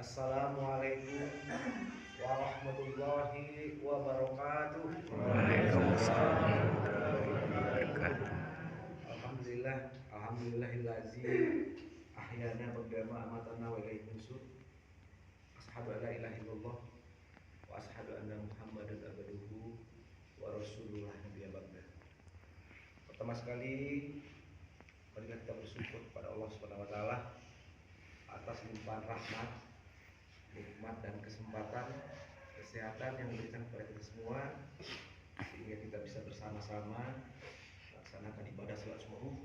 Assalamualaikum warahmatullahi wabarakatuh. Waalaikumsalam warahmatullahi wabarakatuh. Alhamdulillahillazi ahyana ba'dama amatana wa ilaihi nusyur. Asyhadu an la ilaha illallah wa asyhadu anna Muhammadan abduhu wa rasulullah nabiyya ba'da. Pertama sekali, marilah kita bersyukur kepada Allah Subhanahu wa taala atas limpahan rahmat, nikmat dan kesempatan kesehatan yang diberikan kepada kita semua, sehingga kita bisa bersama-sama melaksanakan ibadah salat subuh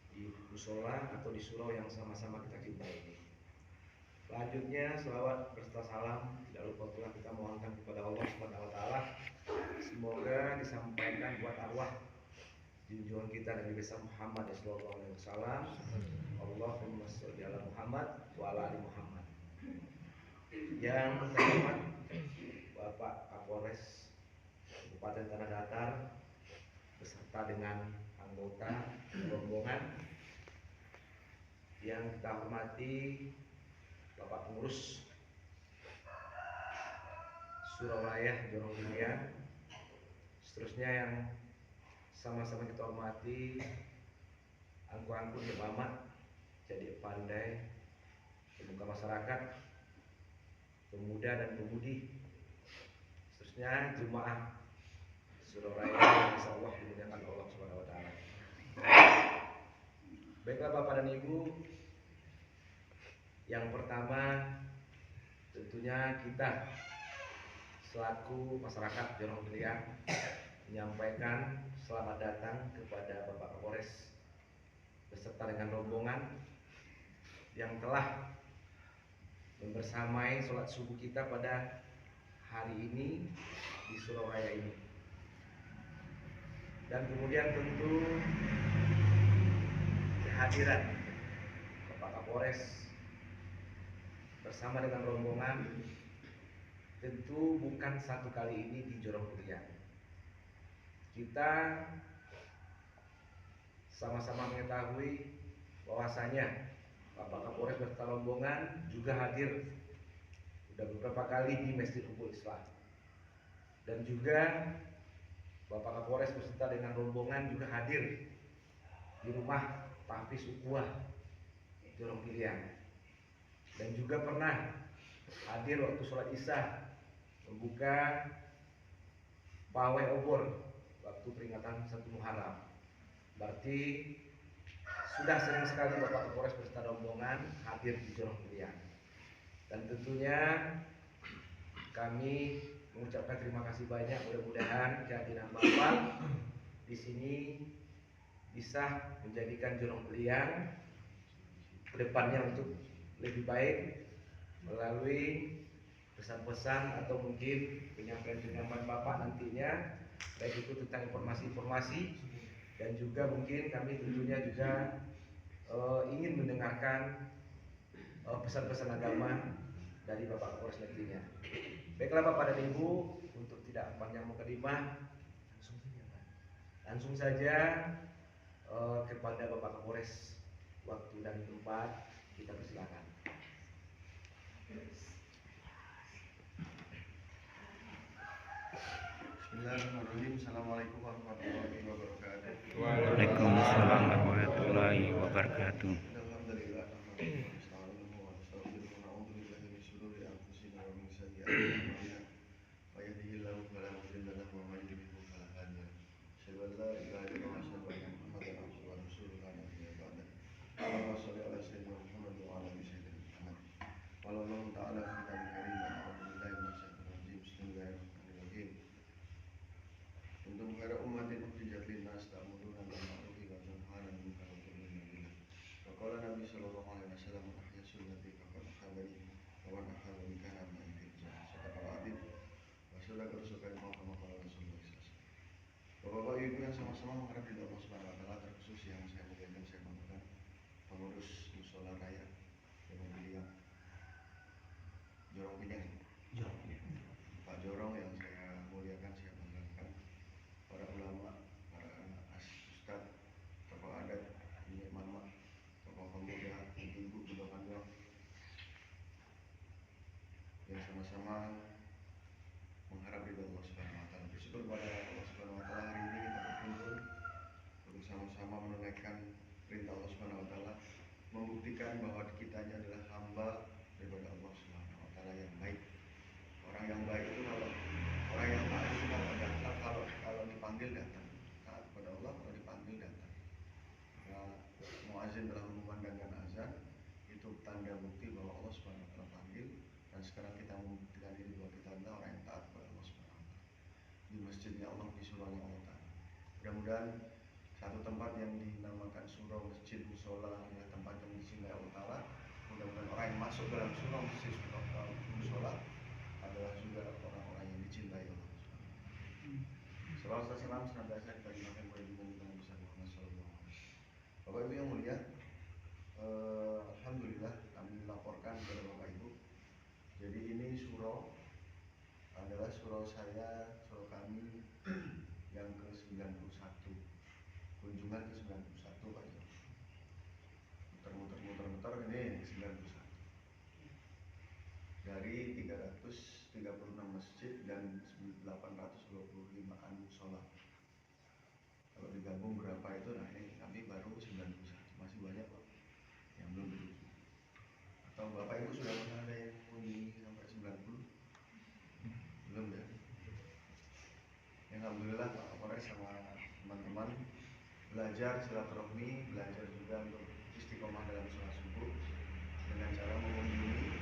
di musola atau di surau yang sama-sama kita cintai ini. Selanjutnya, selawat berserta salam tidak lupa pula kita mohonkan kepada Allah Subhanahu wa taala, semoga disampaikan buat arwah junjungan kita Nabi besar Muhammad sallallahu alaihi wasallam. Allahumma sholli ala Muhammad wa ala ali Muhammad. Yang terhormat Bapak Kapolres Kabupaten Tanah Datar beserta dengan anggota rombongan, yang kita hormati Bapak Pengurus Surabaya Jorong Gilian, seterusnya yang sama-sama kita hormati angku-angku Jemaat, jadi pandai, pemuka masyarakat, pemuda dan pemudi, seterusnya jemaah Surabaya yang insyaallah dimuliakan Allah Subhanahu wa taala. Baiklah Bapak dan Ibu, yang pertama tentunya kita selaku masyarakat Jorong Gilian menyampaikan selamat datang kepada Bapak Kapolres beserta dengan rombongan yang telah membersamai sholat subuh kita pada hari ini di Surabaya ini. Dan kemudian tentu kehadiran Bapak Kapolres bersama dengan rombongan tentu bukan satu kali ini di Jorong Gilian. Kita sama-sama mengetahui bahwasanya Bapak Kapolres beserta rombongan juga hadir sudah beberapa kali di Masjid Hukum Islam, dan juga Bapak Kapolres beserta dengan rombongan juga hadir di rumah Tahfiz Ukhuwah Jorong Gilian, dan juga pernah hadir waktu sholat Isya membuka pawai obor waktu peringatan 1 Muharram. Berarti sudah sering sekali Bapak Kapolres beserta rombongan hadir di Jorong Gilian. Dan tentunya kami mengucapkan terima kasih banyak. Mudah-mudahan kehadiran Bapak di sini bisa menjadikan Jorong Gilian kedepannya untuk lebih baik melalui pesan-pesan atau mungkin penyampaian Bapak nantinya, baik itu tentang informasi-informasi, dan juga mungkin kami tentunya juga ingin mendengarkan pesan-pesan agama dari Bapak Kapolres nantinya. Baiklah Bapak dan Ibu, untuk tidak panjang mukadimah, langsung saja kepada Bapak Kapolres, waktu dan tempat kita persilakan. Bismillahirrahmanirrahim. Assalamualaikum warahmatullahi wabarakatuh. Waalaikumsalam warahmatullahi wabarakatuh. Alhamdulillah. Nasta'inu wa nastaghfiruh wa na'udzu billahi min shururi anfusina wa min sayyi'ati a'malina. May yahdihillahu fala mudilla lahu wa may yudlil fala hadiya lahu. Asyhadu an la ilaha illallah wa asyhadu anna Muhammadan abduhu wa rasuluhu la nabiyya ba'dah. Allahumma shalli ala sayyidina Muhammad wa ala ali sayyidina Muhammad. Qala Allah ta'ala fi kitabihil karim, a'udzu billahi minasyaitonir rajim. Bismillahirrahmanirrahim. Kuntum khairu ummatin ukhrijat lin-nas ta'muruna bil ma'rufi wa tanhauna 'anil munkar wa tu'minuna billah. Wa qala Nabi sallallahu alaihi wasallam, man ahya sunnati faqad ahabani wa man ahabani kana ma'i fil jannah. Sadaqal 'adzim wa sadaqa rasulullah kama qala Rasulullah sallallahu alaihi wasallam. Bapak Ibu yang sama-sama mengharap ridha Allah Subhanahu wa taala, terkhusus yang saya muliakan, saya banggakan pengurus Mushola Raya Jorong Gilian, Jorong Gilian, Pak Jorong yang saya muliakan, saya banggakan, para ulama, para ustadz, tokoh adat, nenek mama, tokoh pemuda, ibu-ibu, bunda-bunda, dan sama-sama mengharap ridho Allah Subhanahu wa taala. Bersyukur kepada Allah Subhanahu wa taala hari ini kita berkumpul untuk sama-sama menunaikan perintah Allah Subhanahu wa taala, membuktikan bahwa kita ini adalah hamba daripada Allah Subhanahu wa taala yang baik. Orang yang baik itu orang yang taat itu kalau dipanggil datang. Taat kepada Allah kalau dipanggil datang. Nah, muazin telah mengumandangkan azan, itu tanda bukti bahwa Allah Subhanahu wa taala panggil, dan sekarang kita membuktikan diri bahwa kita adalah orang yang taat kepada Allah Subhanahu wa taala. Di masjidnya Allah, di surahnya Allah Ta'ala. Mudah-mudahan satu tempat yang dinamakan surah masjid musola adalah tempat yang dicintai Allah Ta'ala. Mudah-mudahan orang yang masuk dalam surah masjid musola adalah juga orang-orang yang dicintai Allah. Salawat dan salam senantiasa kita limpahkan kepada junjungan Nabi besar Muhammad SAW. Bapak Ibu yang mulia, alhamdulillah kami laporkan kepada Bapak Ibu. Jadi ini surah adalah surah kami yang ke-91, kunjungan ke-91 Pak Jo. Muter-muter ini ke-91 dari 336 masjid dan 825 musola. Kalau digabung berapa itu? Nah ini kami baru 91, masih banyak Pak yang belum dituju. Atau Bapak Ibu sudah pernah ada yang mengunjungi sampai 90? Belum ya? Alhamdulillah Pak Kapolres sama teman-teman belajar silaturahmi, belajar juga untuk istiqomah dalam sholat subuh dengan cara mengunjungi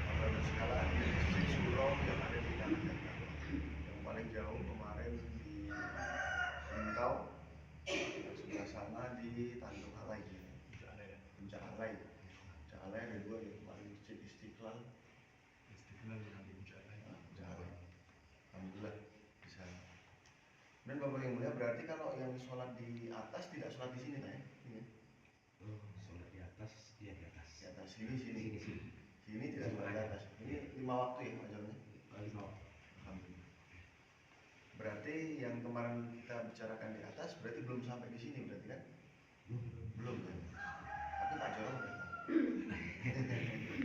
Bapak Ibu sekalian di masjid surau yang ada di Tanah Datar. Yang paling jauh kemarin di Singkau, yang sebelah sana di Tanjung Alai, Puncak Alai. Puncak Alai ada dua ya, kemarin masjid Istiqlal yang di Puncak Alai. Alhamdulillah di sana. Dan Bapak yang mulia, berarti kalau yang sholat di atas tidak sholat di sini, ya? Oh, sholat di atas, iya di atas. Di atas sini. Sini tidak sholat di atas. Ini 5 waktu ya Pak Jalnya? 5 waktu. Alhamdulillah. Berarti yang kemarin kita bicarakan di atas berarti belum sampai di sini berarti kan? Belum kan? Tapi Pak Jorong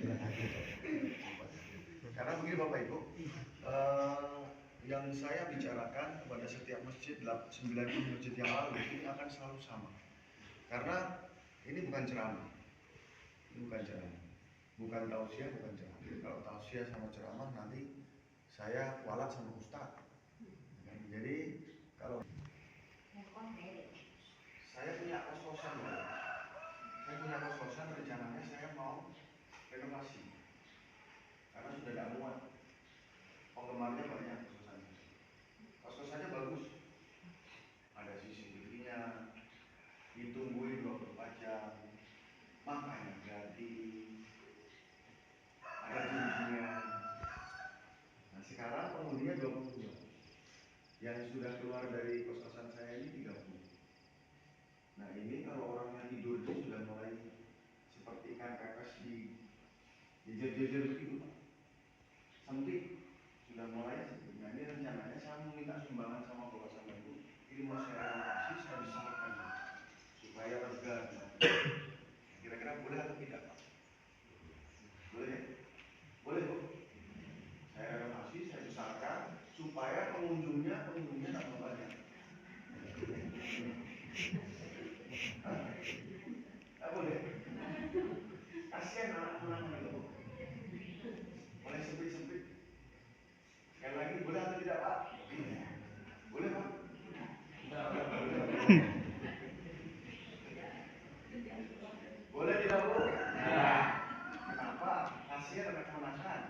udah tahu. Karena begini Bapak Ibu, yang saya bicarakan kepada setiap masjid 90 masjid yang lalu ini akan selalu sama. Karena ini bukan ceramah. Bukan tausiah, bukan ceramah. Kalau tausiah sama ceramah nanti saya kualat sama ustaz. Jadi kalau saya punya kos-kosan, rencananya saya mau renovasi. Karena sudah tidak muat. Penggemarnya banyak kos-kosannya. Kos-kosannya bagus. Ada CCTV-nya, ditungguin 24 jam, makanya gratis, ada junjungan. Nah sekarang penghuninya 22. Yang sudah keluar dari kos-kosan saya ini 30. Nah ini kalau orangnya tidur itu sudah mulai seperti ikan pepes di jejer-jejer begitu Pak. Sempit. Sudah mulai sempit. Nah ini rencananya saya meminta sumbangan sama Bapak sama Ibu. Ini mau saya renovasi, saya besarkan supaya lega. Kira-kira boleh atau tidak Pak? Boleh ya? Boleh Bu? Saya renovasi, saya besarkan supaya pengunjungnya tambah banyak. Nggak boleh? Kasihan anak-anak itu. Mulai sempit-sempit. Sekali lagi, boleh atau tidak Pak? Boleh Pak? Boleh tidak Bu? Nah, kenapa? Kasihan anak-anakan.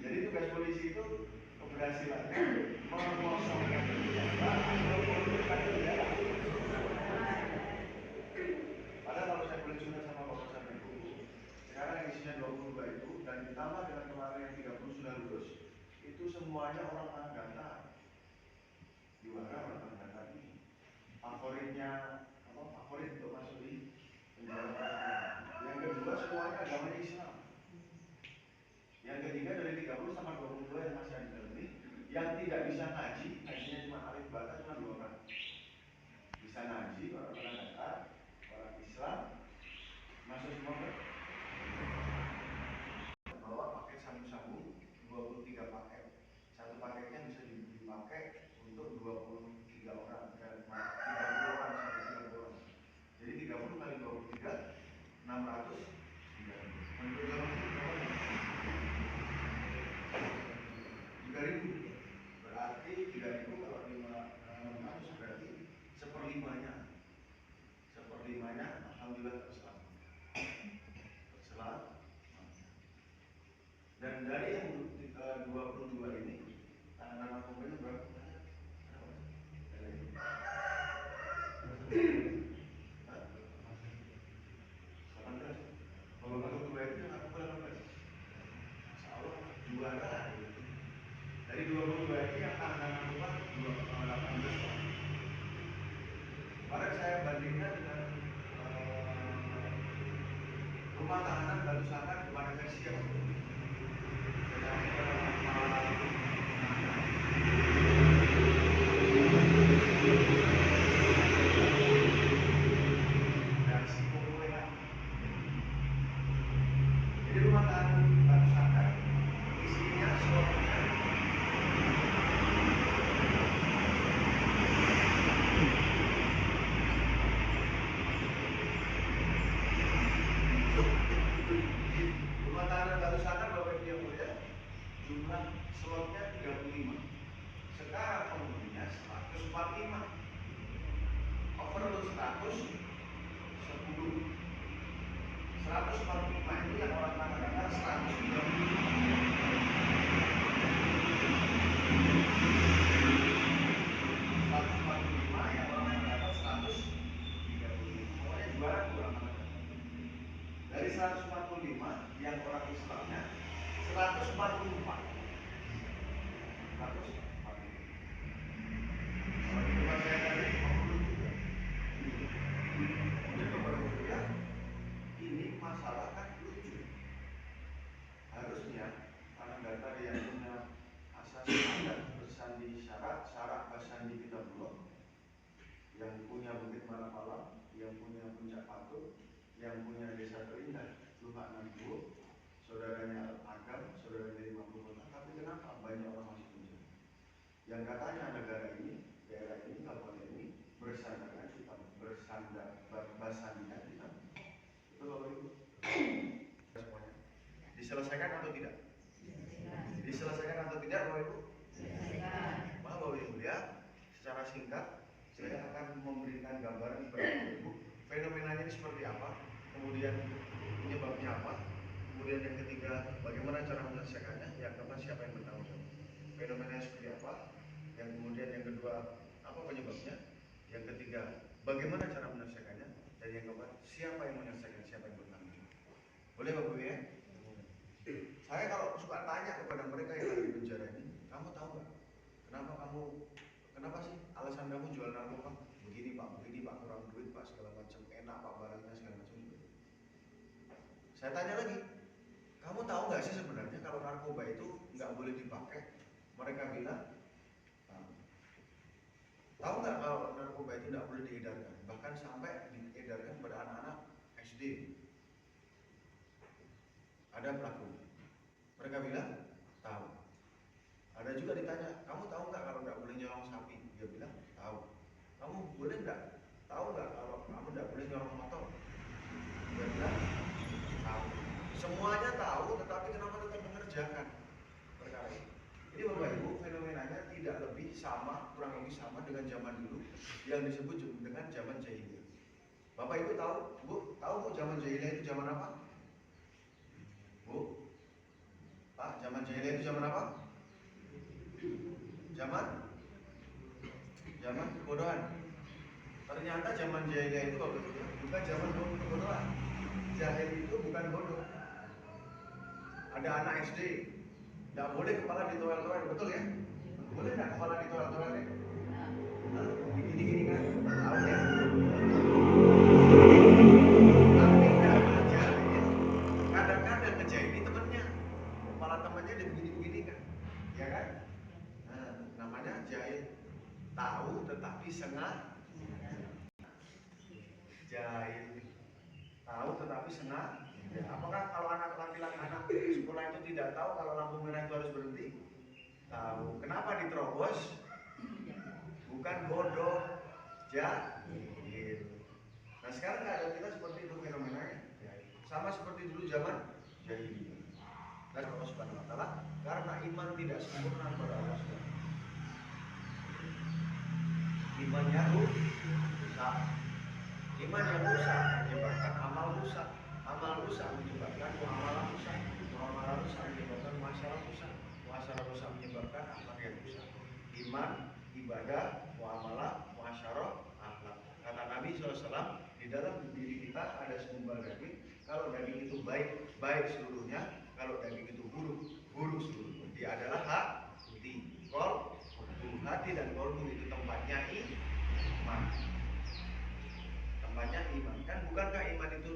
Jadi tugas polisi itu keberhasilannya mengosongkan senjata atau menurunkan senjata. Padahal kalau saya boleh curhat sama Bapak sama Ibu, sekarang yang isinya 22 itu dan ditambah dengan kemarin yang 30 sudah lulus, itu semuanya orang Tanah Datar. Juara orang Tanah Datar ini. Favorit untuk masuk di penjara. Yang kedua semuanya agamanya Islam. Yang ketiga dari 30 sama 22 yang masih ada di dalam ini, yang tidak bisa ngaji, ngajinya cuma alif bata cuma 2 orang. Bisa ngaji orang Tanah Datar, orang Islam, masuk semua ke 3.000 berarti 3.000 kalau 500 berarti seperlimanya alhamdulillah terselamat. Dan dari yang 22 ini tahanan narkobanya berapa? 18. Kalau 22 itu narkoba 18. Insya Allah juara. Dari 22 ini yang tahanan narkoba 18. Kemarin saya bandingkan dengan rumah tahanan Batu Sangkar di mana versi yang jadi rumah tahanan Batu Sangkar isinya semuanya rumah tahanan Batu Sangkar Bapak Ibu yang mulia jumlah slotnya 35. Sekarang penghuninya 145. Overload 110. 145 itu yang orang Tangerang 135. 145 yang orang Tangerang 135. Pokoknya juara kurang Tangerang. Dari 145 yang orang Islamnya 144. 144. Kalau di tempat saya tadi 50 juga. Kemudian Bapak Ibu ya, ini masalah kan lucu. Harusnya karena data yang punya asas adat bersandi syarat bersandi kitabullah, yang punya Bukit Malakala, yang punya Puncak Patung, yang punya desa terindah Luhak Nampuo, saudaranya Agam, saudaranya Imam Kota. Tapi kenapa banyak orang masih penjara? Yang katanya negara ini, daerah ini, kabupaten ini bersandarkan kita, bersandarkan kita. Itu Bapak Ibu. Semuanya diselesaikan atau tidak? Diselesaikan atau tidak Bapak Ibu? Maka Bapak Ibu ya, secara singkat saya akan memberikan gambaran kepada Bapak Ibu fenomenanya ini seperti apa, kemudian penyebabnya apa, kemudian yang ketiga bagaimana cara menyelesaikannya, yang keempat siapa yang bertanggung jawab. Fenomenanya seperti apa, yang kemudian yang kedua apa penyebabnya, yang ketiga bagaimana cara menyelesaikannya, dan yang keempat siapa yang menyelesaikan, siapa yang bertanggung jawab. Boleh Bapak Ibu ya? Saya kalau suka tanya kepada mereka yang ada di penjara ini, kamu tahu nggak kenapa sih alasan kamu jual narkoba? Begini pak, kurang duit pak, segala macam, enak pak barangnya segala macam. Saya tanya lagi, kamu tahu nggak sih sebenarnya kalau narkoba itu nggak boleh dipakai? Mereka bilang, tahu nggak kalau narkoba itu nggak boleh diedarkan, bahkan sampai diedarkan kepada anak-anak SD. Ada pelaku. Mereka bilang, tahu. Ada juga ditanya, kamu tahu nggak kalau nggak boleh nyolong sapi? Dia bilang, tahu. Kamu boleh nggak? Tahu nggak kalau kamu nggak boleh nyolong motor? Dia bilang, tahu. Semuanya tahu, tetapi kenapa tetap mengerjakan perkara ini? Jadi Bapak Ibu, fenomenanya tidak lebih sama, kurang lebih sama dengan zaman dulu yang disebut dengan zaman jahiliyah. Bapak Ibu tahu, Bu? Tahu Bu zaman jahiliyah itu zaman apa? Bu? Pak, zaman jahiliyah itu zaman apa? Zaman kebodohan. Ternyata zaman jahiliyah itu bukan zaman kebodohan. Jahil itu bukan bodoh. Ada anak SD, nggak boleh kepala ditoel-toel, betul ya? Boleh nggak kepala ditoel-toel ya? Gini-gini kan? Tahu ya? Tapi nama jahil, kadang-kadang ngejahili temennya, kepala temennya begini-begini kan? Ya kan? Nah, namanya jahil. Tahu tetapi sengaja. Jahil. Tahu tetapi sengaja. Ya, apakah kalau anak laki-laki anak sekolah itu tidak tahu kalau lampu merah itu harus berhenti? Tahu. Kenapa diterobos? Bukan bodoh, jahil. Nah sekarang keadaan kita seperti itu fenomenanya. sama seperti dulu zaman jahiliyah. Dan Allah Subhanahu wa taala karena iman tidak sempurna kepada Allah Subhanahu wa taala. Imannya rusak. Iman yang rusak menyebabkan amal rusak. Amal rusak menyebabkan muamalah rusak. Muamalah rusak menyebabkan masalah rusak. Masalah rusak menyebabkan akhlak yang rusak. Iman, ibadah, muamalah, muasyarah, akhlak. Kata Nabi SAW, di dalam diri kita ada segumpal daging. Kalau daging itu baik, baik seluruhnya. Kalau daging itu buruk, buruk seluruhnya. Dia adalah hati. Hati dan kolbu itu tempatnya iman. Tempatnya iman. Kan bukankah iman itu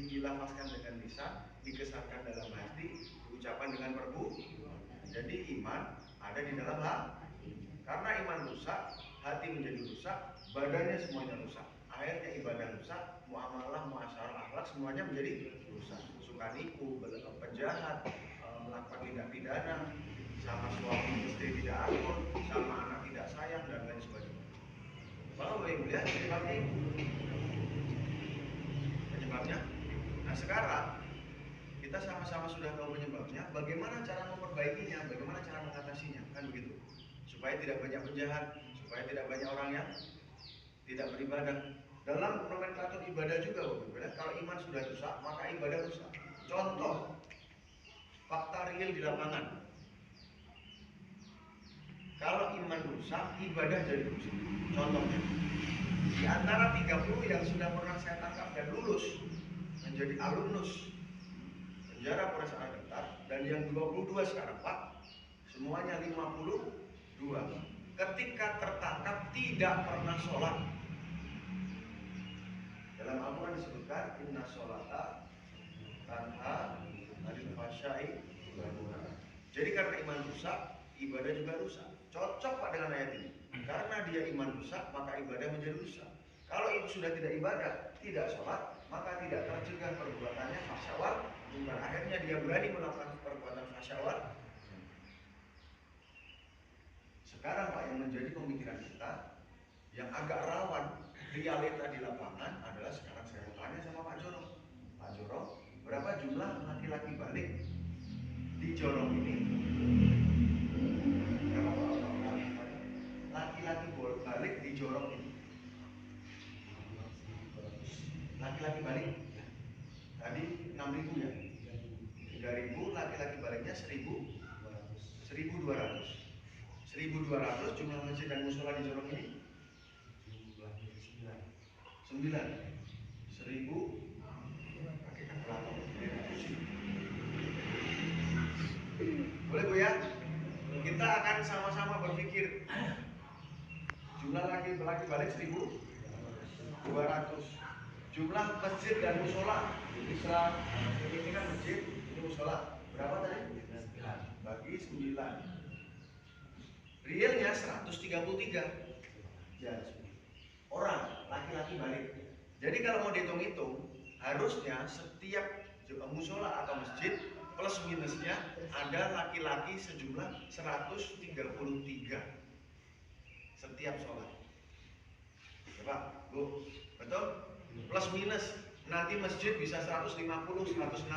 dilafazkan dengan lisan, dikesankan dalam hati, diucapkan dengan perbuatan. Jadi iman ada di dalam hati. Karena iman rusak, hati menjadi rusak, badannya semuanya rusak. Akhirnya ibadah rusak, muamalah, muasyarah, akhlak semuanya menjadi rusak. Suka nipu, penjahat, melakukan tindak pidana, sama suami istri tidak akur, sama anak tidak sayang dan lain sebagainya. Kalau boleh melihat penyebabnya itu. Penyebabnya. Nah sekarang kita sama-sama sudah tahu penyebabnya. Bagaimana cara memperbaikinya? Bagaimana cara mengatasinya? Kan begitu. Supaya tidak banyak penjahat, supaya tidak banyak orang yang tidak beribadah. Dalam nomenklatur ibadah juga berbeda. Kalau iman sudah rusak, maka ibadah rusak. Contoh fakta real di lapangan. Kalau iman rusak, ibadah jadi rusak. Contohnya, di antara 30 yang sudah pernah saya tangkap dan lulus menjadi alumnus penjara Polres Anantar, dan yang 22 sekarang Pak, semuanya 52. Ketika tertangkap tidak pernah sholat. Dalam Al-Quran disebutkan inna sholata tanha anil fahsya'i wal munkar. Jadi karena iman rusak, ibadah juga rusak. Cocok Pak dengan ayat ini. Karena dia iman rusak, maka ibadah menjadi rusak. Kalau itu sudah tidak ibadah, tidak sholat, maka tidak tercegah perbuatannya fahsyawal munkar. Akhirnya dia berani melakukan perbuatan fahsyawal. Sekarang Pak, yang menjadi pemikiran kita yang agak rawan realita di lapangan adalah sekarang saya mau tanya sama Pak Jorong. Pak Jorong, berapa jumlah laki-laki balik di Jorong ini? Berapa laki-laki balik di Jorong ini? Laki-laki balik tadi 6.000 ya? 3.000, laki-laki baliknya 1.200. 1.200 jumlah masjid dan musola di Jorong ini? 9. 1.000 pakai kalkulator. Boleh Bu ya? Kita akan sama-sama berpikir. Jumlah laki-laki balik 1.200. Jumlah masjid dan musola Islam. Ini kan masjid, ini musola. Berapa tadi? 9. Bagi 9. Realnya 133. Ya, orang laki-laki balik. Jadi kalau mau dihitung-hitung, harusnya setiap musola atau masjid plus minusnya ada laki-laki sejumlah 133 setiap sholat. Coba, Bu, betul? Plus minus nanti masjid bisa 150, 160,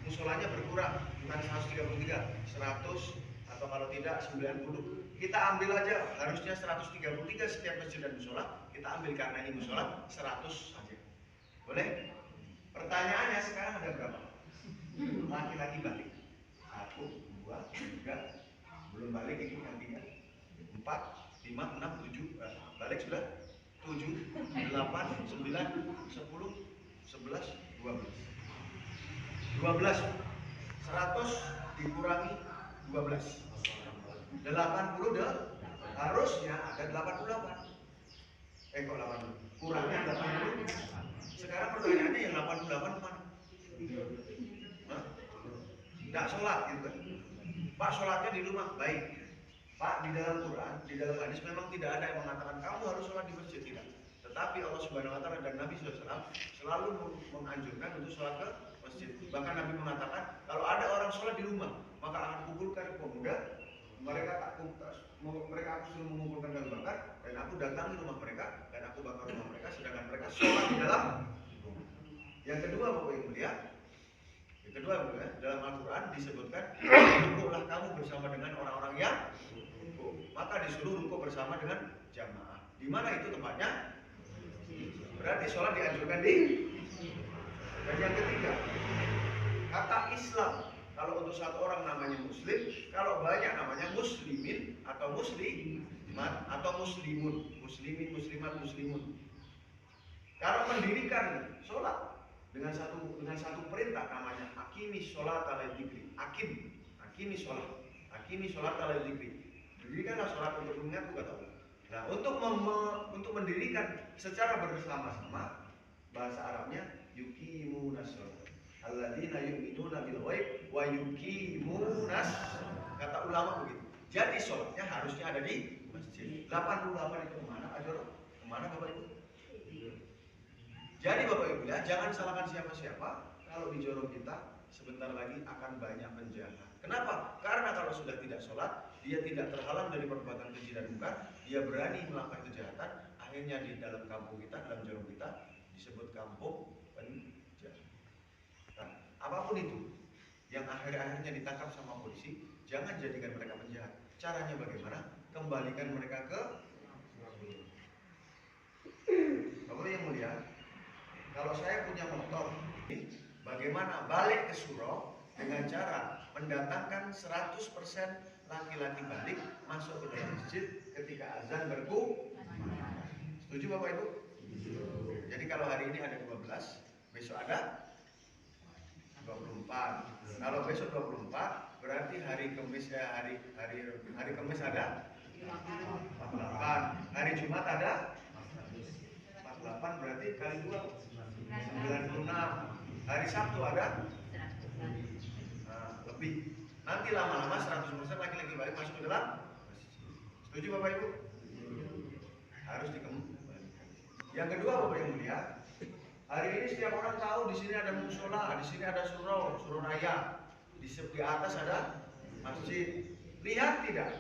musolanya berkurang bukan 133, 100 atau kalau tidak 90. Kita ambil aja harusnya 133 setiap masjid dan musola, kita ambil karena ini musola 100 saja. Boleh? Pertanyaannya sekarang ada berapa? Laki-laki balik 1, 2, 3, belum balik ini yang 3, 4, 5, 6, 7, balik sudah 7, 8, 9, 10, 11, 12. 12 100 dikurangi 12 80 deh. Harusnya ada 88. Kok 80? Kurangnya 80. Sekarang pertanyaannya yang 88 mana? Tidak sholat gitu kan? Pak, sholatnya di rumah, baik. Pak, di dalam Quran, di dalam hadis memang tidak ada yang mengatakan kamu harus sholat di masjid, tidak. Tetapi Allah Subhanahu Wa Taala dan Nabi SAW selalu menganjurkan untuk sholat ke masjid. Bahkan Nabi mengatakan kalau ada orang sholat di rumah, maka akan kumpulkan pemuda. Mereka aku suruh mengumpulkan kayu bakar dan aku datang di rumah mereka dan aku bakar rumah mereka, sedangkan mereka sholat di dalam rumah. Yang kedua Bapak Ibu ya, dalam Al-Quran disebutkan rukuklah kamu bersama dengan orang-orang yang rukuk. Maka disuruh rukuk bersama dengan jamaah. Di mana itu tempatnya? Berarti sholat dianjurkan di. Dan yang ketiga, kata Islam. Kalau untuk satu orang namanya muslim, kalau banyak namanya muslimin atau muslimat atau muslimun, muslimin, muslimat, muslimun. Kalau mendirikan sholat dengan satu perintah namanya akimi sholat ala dzikri, akimi sholat ala dzikri. Mendirikanlah sholat untuk mengingatku kata Allah. Nah, untuk mendirikan secara bersama-sama, bahasa Arabnya yuqimunas sholat. Alladzina yu'minuna bil ghaib wa yuqimunas, kata ulama begitu. Jadi sholatnya harusnya ada di masjid. 88 itu kemana? Kemana Bapak Ibu? Jadi Bapak Ibu ya, jangan salahkan siapa-siapa. Kalau di jorong kita sebentar lagi akan banyak penjahat. Kenapa? Karena kalau sudah tidak sholat, dia tidak terhalang dari perbuatan keji dan munkar, dia berani melakukan kejahatan. Akhirnya di dalam kampung kita, dalam jorong kita disebut kampung penjahat. Nah, apapun itu yang akhirnya ditangkap sama polisi, jangan jadikan mereka penjahat. Caranya bagaimana? Kembalikan mereka ke Bapak yang mulia. Kalau saya punya motor, bagaimana balik ke surau dengan cara mendatangkan 100% laki-laki balik masuk ke dalam masjid ketika azan berkumandang. Setuju Bapak Ibu? Jadi kalau hari ini ada 12, besok ada 24. Kalau besok 24, berarti hari Kamis hari Kamis ada 48. Hari Jumat ada 48, berarti kali 2 96. Hari Sabtu ada lebih. Nanti lama-lama 100% laki-laki balik masuk ke dalam masjid. Setuju Bapak Ibu? Harus dikembalikan. Yang kedua Bapak yang mulia, hari ini setiap orang tahu di sini ada musola, di sini ada surau raya, di atas ada masjid. Lihat tidak?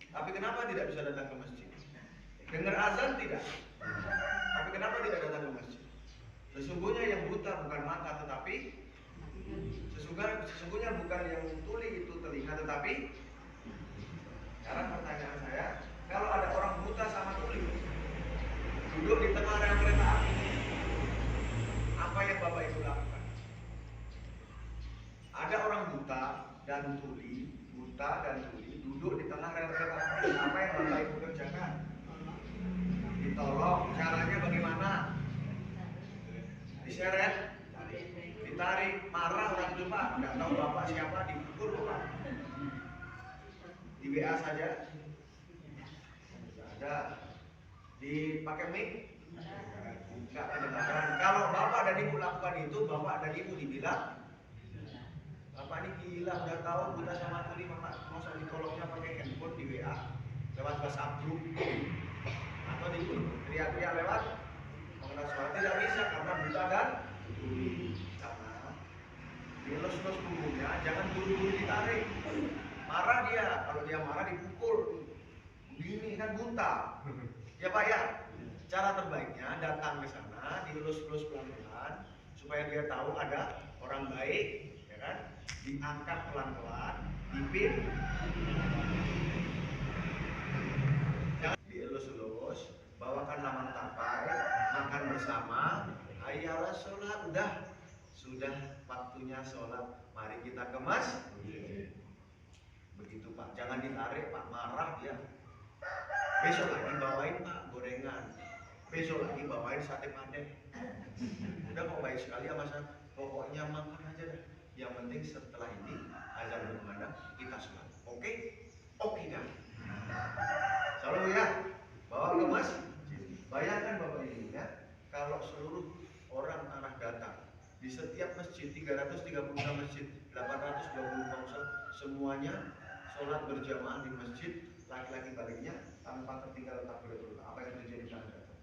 Tapi kenapa tidak bisa datang ke masjid? Dengar azan tidak? Tapi kenapa tidak datang ke masjid? Sesungguhnya yang buta bukan mata, tetapi sesungguhnya bukan yang tuli itu telinga, tetapi sekarang pertanyaan saya, kalau ada orang buta sama tuli duduk di tengah rel kereta api, apa yang Bapak Ibu lakukan? Ada orang buta dan tuli duduk di tengah rel kereta api, apa yang Bapak Ibu kerjakan? Ditolong. Caranya bagaimana? Diseret, ditarik, marah orang itu Pak, nggak tahu Bapak siapa, dipukul Pak. Di WA saja ada, dipakai mic nggak kedengaran. Kalau Bapak dan Ibu lakukan itu, Bapak dan Ibu dibilang Bapak ini gila, udah tahu buta sama tuli, Bapak masa ditolongnya pakai handphone di WA lewat WhatsApp group atau di teriak-teriak lewat pengeras suara. Tidak bisa karena buta dan tuli. Karena dilus-lus punggungnya, jangan buru-buru ditarik. Marah dia, kalau dia marah dipukul. Begini kan buta. Ya Pak ya. Cara terbaiknya datang ke sana, dilus-lus pelan-pelan supaya dia tahu ada orang baik, ya kan? Diangkat pelan-pelan, dipin. Jangan dielus-elus, bawakan laman tapai, makan bersama. Ayolah sholat, sudah waktunya sholat. Mari kita ke masjid. Begitu Pak, jangan ditarik Pak, marah dia. Besok lagi bawain Pak gorengan, besok lagi bawain sate padang. Udah kok baik sekali ya Mas, pokoknya makan aja dah. Yang penting setelah ini azan berkumandang kita sholat. Oke? Oke dah. Selalu ya, bawa ke masjid. Bayangkan Bapak Ibu ya, kalau seluruh orang tanah datar di setiap masjid, 336 masjid, 820 bangsal, semuanya sholat berjamaah di masjid, laki-laki baliknya tanpa tertinggal takbiratul ihram. Apa yang terjadi di tanah datar?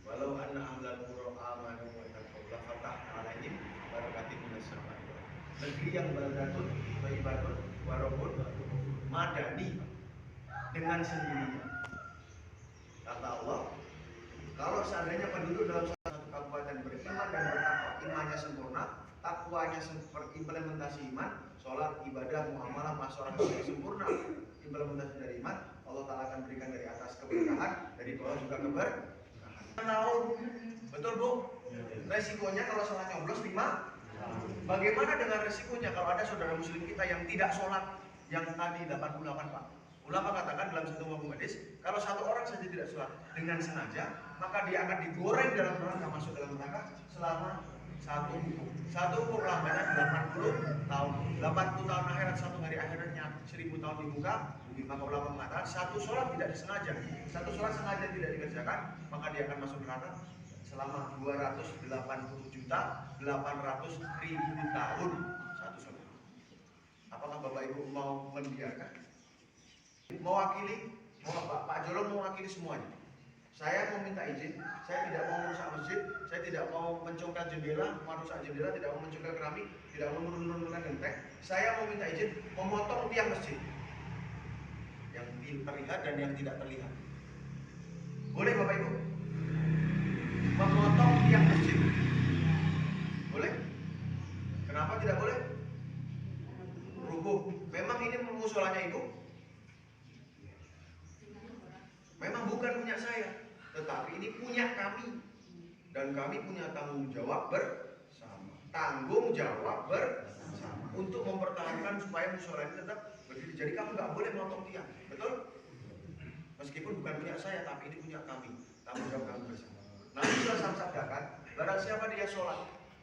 Walau anna ahlal qura amanu wa taqaw la fatahna 'alaihim barakatin minas sama'i. Negeri yang baldatun thayyibatun wa rabbun madani dengan sendirinya. Kata Allah, Kalau seandainya penduduk dalam satu kabupaten beriman dan bertakwa, imannya sempurna, takwanya implementasi iman, sholat, ibadah, muamalah, masyarakat sempurna, implementasi dari iman, Allah Ta'ala akan berikan dari atas keberkahan, dari bawah juga keberkahan. Tahun, betul Bu? Resikonya kalau sholat nyoblos 5. Bagaimana dengan resikonya kalau ada saudara muslim kita yang tidak sholat, yang tadi 88 Pak? Ulama katakan dalam satu hukum hadis, kalau satu orang saja tidak sholat dengan sengaja, maka dia akan digoreng dalam neraka, masuk dalam neraka selama satu hukum. Satu hukum lamanya 80 tahun. 80 tahun akhirat, satu hari akhiratnya 1000 tahun di muka bumi. Maka ulama mengatakan satu sholat tidak disengaja, satu sholat sengaja tidak dikerjakan, maka dia akan masuk neraka selama 280.800.000 tahun satu sholat. Apakah Bapak Ibu mau membiarkan? Mewakili, Pak Jolong mewakili semuanya. Saya mau minta izin, saya tidak mau merusak masjid, saya tidak mau mencongkel jendela, merusak jendela, tidak mau mencongkel keramik, tidak mau menurunkan genteng. Saya mau minta izin memotong tiang masjid yang terlihat dan yang tidak terlihat. Boleh Bapak Ibu? Memotong tiang masjid boleh? Kenapa tidak boleh? Rubuh. Memang ini musolanya Ibu? Memang bukan punya saya, tetapi ini punya kami. Dan kami punya tanggung jawab bersama. Tanggung jawab bersama untuk mempertahankan supaya musola ini tetap berdiri. Jadi kamu nggak boleh motong tiang, betul? Meskipun bukan punya saya, tapi ini punya kami. Tanggung jawab kami bersama. Nabi SAW sabdakan, barang siapa dia sholat,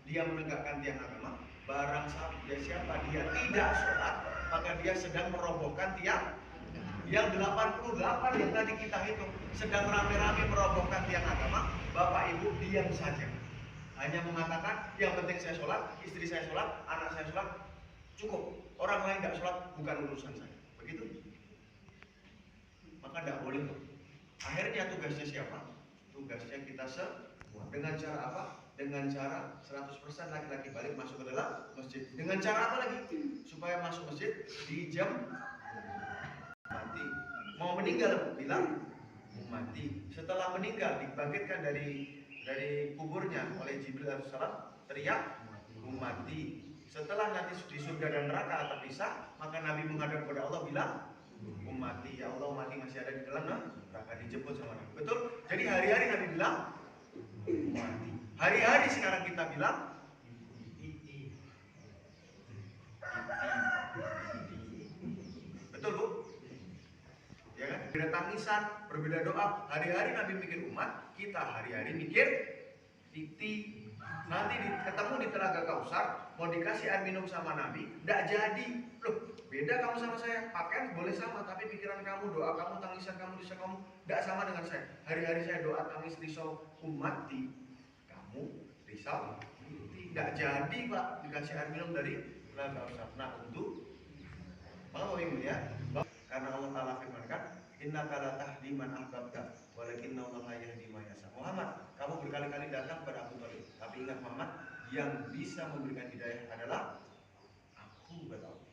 dia menegakkan tiang agama. Barang siapa dia tidak sholat, maka dia sedang merobohkan tiang. Yang 88 yang tadi kita hitung sedang rame-rame merobohkan tiang agama. Bapak Ibu diam saja, hanya mengatakan yang penting saya sholat, istri saya sholat, anak saya sholat, cukup. Orang lain tidak sholat bukan urusan saya. Begitu? Maka tidak boleh. Akhirnya tugasnya siapa? Tugasnya kita semua. Dengan cara apa? Dengan cara 100% laki-laki balik masuk ke dalam masjid. Dengan cara apa lagi? Supaya masuk masjid di jam mati. Mau meninggal bilang mati. Setelah meninggal dibangkitkan dari kuburnya oleh Jibril alaihissalam, teriak mati. Setelah nanti di surga dan neraka terpisah, maka Nabi menghadap kepada Allah bilang mati. Ya Allah, mati masih ada di dalam neraka, dijemput sama Nabi. Betul? Jadi hari-hari Nabi bilang mati. Hari-hari sekarang kita bilang betul Bu? Ya kan? Berbeda tangisan, berbeda doa. Hari-hari Nabi mikir umat, kita hari-hari mikir titi. Nanti ketemu di Telaga Kausar, mau dikasih air minum sama Nabi, tidak jadi. Loh, beda kamu sama saya. Pakaian boleh sama, tapi pikiran kamu, doa kamu, tangisan kamu, risau kamu tidak sama dengan saya. Hari-hari saya doa, tangis, risau umat di kamu, risau tidak jadi Pak, dikasih air minum dari Telaga Kausar. Nah, untuk mau ya, karena Allah Ta'ala firmankan, innaka la tahdi man ahbabta walakinna Allaha yahdi man yasha. Muhammad, kamu berkali-kali datang pada Abu Thalib, tapi ingat Muhammad, yang bisa memberikan hidayah adalah aku, kata Allah.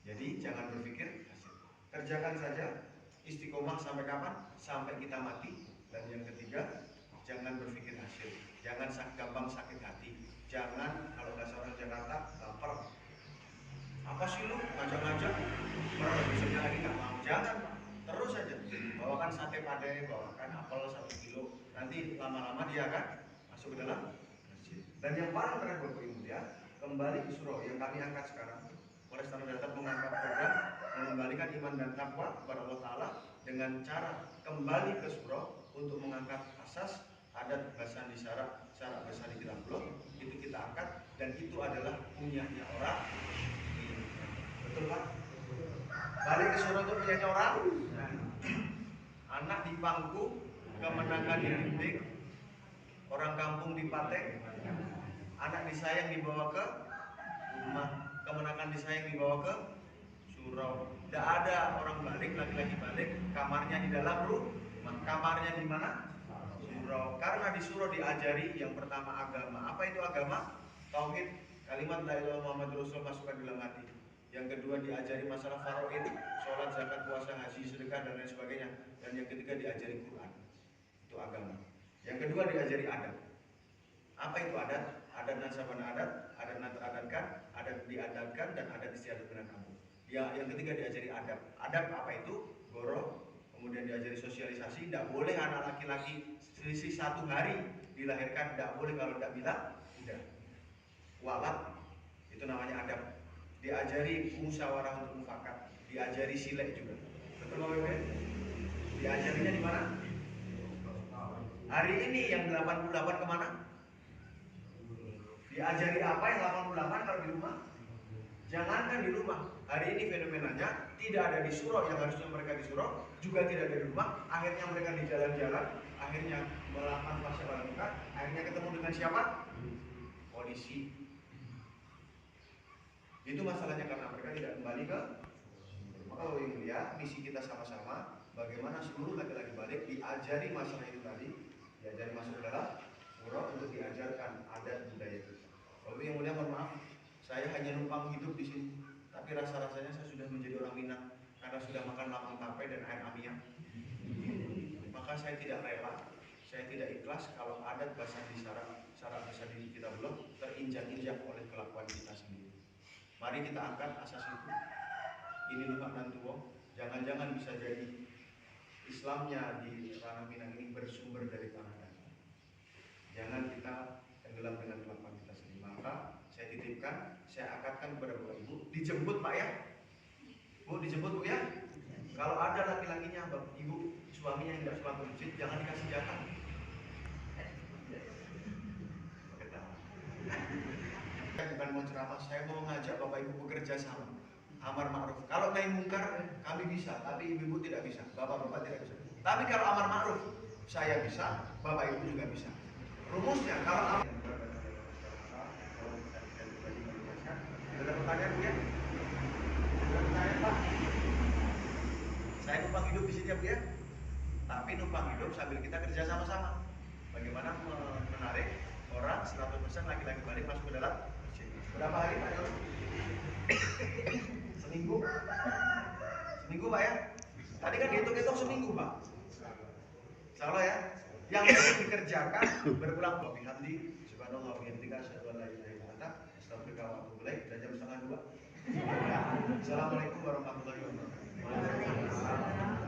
Jadi jangan berpikir hasil. Kerjakan saja istiqomah sampai kapan? Sampai kita mati. Dan yang ketiga, jangan berpikir hasil. Jangan gampang sakit hati. Jangan, kalau bahasa orang Jakarta, baper. Apa sih lu ngajak-ngajak? Besoknya lagi nggak mau. Jangan Pak, terus saja. Bawakan sate padai, bawakan apel 1 kilo. Nanti lama-lama dia akan masuk ke dalam masjid. Dan yang paling terakhir Bapak Ibu ya, kembali ke surah yang kami angkat sekarang. Polres Tanah Datar mengangkat program mengembalikan iman dan takwa kepada Allah Ta'ala dengan cara kembali ke surah untuk mengangkat asas adat basan di syarat basan di dalam blok. Itu kita angkat dan itu adalah punyanya orang. Betul Pak? Balik ke surah itu punyanya orang. Anak di pangku, kemenangan di dinding, orang kampung di patek, anak disayang dibawa ke rumah, kemenangan disayang dibawa ke surau. Tidak ada orang balik, laki-laki balik, kamarnya di dalam rumah. Kamarnya di mana? Surau. Karena di surau diajari yang pertama agama. Apa itu agama? Tauhid, kalimat la ilaha illallah Muhammadur Rasul masukkan dalam hati. Yang kedua diajari masalah faraid, sholat, zakat, puasa, haji, sedekah dan lain sebagainya. Dan yang ketiga diajari Quran. Itu agama. Yang kedua diajari adab. Apa itu adat? Adat nasaban adat nateradatkan, adat diadatkan, dan adat istiadat dengan kamu. Ya, yang ketiga diajari adab. Adab apa itu? Goro. Kemudian diajari sosialisasi. Tidak boleh anak laki-laki selisih 1 hari dilahirkan, tidak boleh kalau tidak bilang tidak. Walat itu namanya adab. Diajari musyawarah untuk mufakat, diajari silek juga. Betul Bapak Ibu? Diajarinya di mana? Hari ini yang 88 kemana? Diajari apa yang 88 kalau di rumah? Jangankan di rumah. Hari ini fenomenanya tidak ada di surau yang harusnya mereka di surau, juga tidak ada di rumah. Akhirnya mereka di jalan-jalan, akhirnya melakukan fase munkar, akhirnya ketemu dengan siapa? Polisi. Itu masalahnya karena mereka tidak kembali ke. Maka Bapak Ibu ya, misi kita sama-sama bagaimana seluruh laki-laki balik diajari masalah itu tadi, diajari masuk ke dalam surau untuk diajarkan adat budaya kita. Bapak yang mulia, mohon maaf, saya hanya numpang hidup di sini, tapi rasa-rasanya saya sudah menjadi orang Minang karena sudah makan lapang tape dan air amiang. Maka saya tidak rela, saya tidak ikhlas kalau adat bahasa di syarat bahasa diri kita belum terinjak-injak oleh kelakuan kita sendiri. Mari kita angkat asas itu. Ini lumak dan tuwong. Jangan-jangan bisa jadi Islamnya di ranah Minang ini bersumber dari tanah datar. Jangan kita tenggelam dengan kelakuan kita sendiri. Maka saya titipkan, saya akadkan kepada Bapak Ibu, dijemput Pak ya. Bu, dijemput Bu ya. Kalau ada laki-lakinya Bapak Ibu, suaminya yang tidak sholat ke masjid, jangan dikasih jatah. Saya bukan mau ceramah, saya mau ngajak Bapak Ibu bekerja sama. Amar ma'ruf. Kalau nahi mungkar kami bisa, tapi ibu-ibu tidak bisa, bapak-bapak tidak bisa. Tapi kalau amar ma'ruf saya bisa, Bapak Ibu juga bisa. Rumusnya kalau ada pertanyaan ya? Ada pertanyaan Pak? Saya numpang hidup di sini ya Bu ya. Tapi numpang hidup sambil kita kerja sama-sama. Bagaimana menarik orang 100% laki-laki balik masuk ke dalam masjid. Berapa hari Pak Yono? Seminggu? Seminggu Pak ya? Tadi kan dihitung-hitung seminggu Pak. Insyaallah ya. Yang harus dikerjakan berulang kali. Bihamdi, subhanallah wa bihamdika, asyhadu an la ilaha illa anta, astaghfiruka wa atubu ilaik. Udah jam 1:30. Assalamualaikum warahmatullahi wabarakatuh.